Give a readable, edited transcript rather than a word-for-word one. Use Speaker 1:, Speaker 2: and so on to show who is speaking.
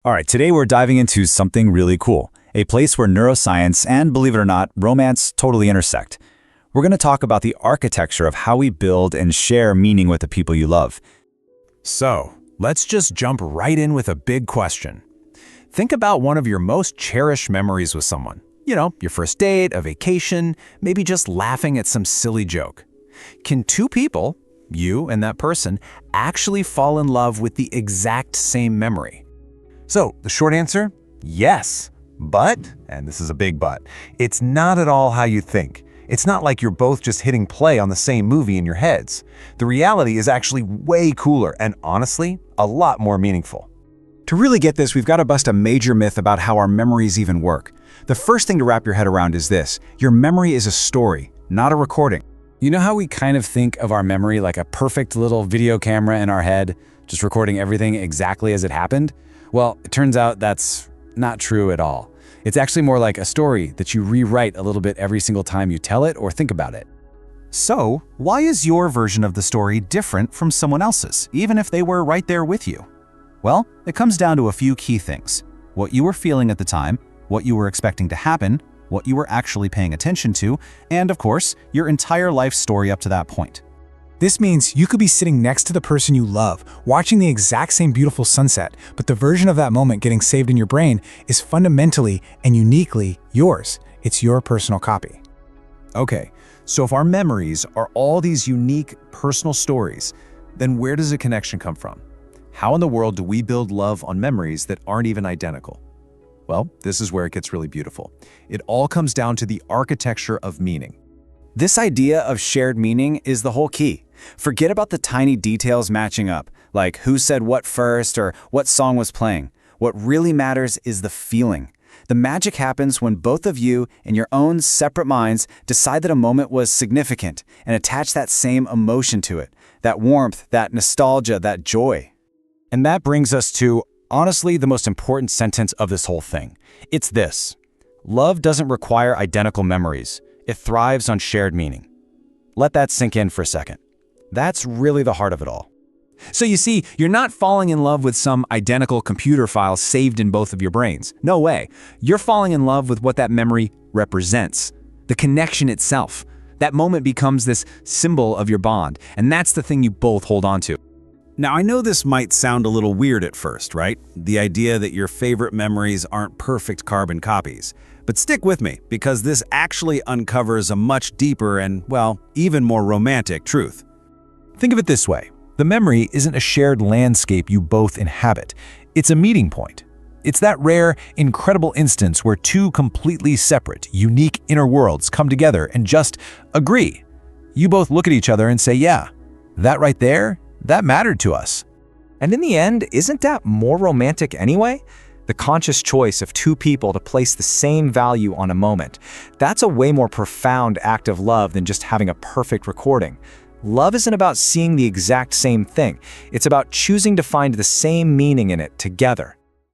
Speaker 1: All right, today we're diving into something really cool, a place where neuroscience and, believe it or not, romance totally intersect. We're going to talk about the architecture of how we build and share meaning with the people you love.
Speaker 2: So, let's just jump right in with a big question. Think about one of your most cherished memories with someone. You know, your first date, a vacation, maybe just laughing at some silly joke. Can two people, you and that person, actually fall in love with the exact same memory? So, the short answer? Yes. But, and this is a big but, it's not at all how you think. It's not like you're both just hitting play on the same movie in your heads. The reality is actually way cooler and, honestly, a lot more meaningful.
Speaker 3: To really get this, we've got to bust a major myth about how our memories even work. The first thing to wrap your head around is this: your memory is a story, not a recording.
Speaker 1: You know how we kind of think of our memory like a perfect little video camera in our head, just recording everything exactly as it happened? Well, it turns out that's not true at all. It's actually more like a story that you rewrite a little bit every single time you tell it or think about it.
Speaker 3: So, why is your version of the story different from someone else's, even if they were right there with you? Well, it comes down to a few key things: what you were feeling at the time, what you were expecting to happen, what you were actually paying attention to, and of course, your entire life story up to that point.
Speaker 4: This means you could be sitting next to the person you love, watching the exact same beautiful sunset, but the version of that moment getting saved in your brain is fundamentally and uniquely yours. It's your personal copy.
Speaker 2: Okay, so if our memories are all these unique personal stories, then where does the connection come from? How in the world do we build love on memories that aren't even identical? Well, this is where it gets really beautiful. It all comes down to the architecture of meaning.
Speaker 1: This idea of shared meaning is the whole key. Forget about the tiny details matching up, like who said what first or what song was playing. What really matters is the feeling. The magic happens when both of you, in your own separate minds, decide that a moment was significant and attach that same emotion to it, that warmth, that nostalgia, that joy. And that brings us to, honestly, the most important sentence of this whole thing. It's this: love doesn't require identical memories. It thrives on shared meaning. Let that sink in for a second. That's really the heart of it all.
Speaker 3: So you see, you're not falling in love with some identical computer file saved in both of your brains. No way. You're falling in love with what that memory represents. The connection itself. That moment becomes this symbol of your bond, and that's the thing you both hold on to.
Speaker 5: Now, I know this might sound a little weird at first, right? The idea that your favorite memories aren't perfect carbon copies. But stick with me, because this actually uncovers a much deeper and, well, even more romantic truth.
Speaker 2: Think of it this way. The memory isn't a shared landscape you both inhabit. It's a meeting point. It's that rare, incredible instance where two completely separate, unique inner worlds come together and just agree. You both look at each other and say, yeah, that right there, that mattered to us.
Speaker 6: And in the end, isn't that more romantic anyway? The conscious choice of two people to place the same value on a moment. That's a way more profound act of love than just having a perfect recording. Love isn't about seeing the exact same thing. It's about choosing to find the same meaning in it together.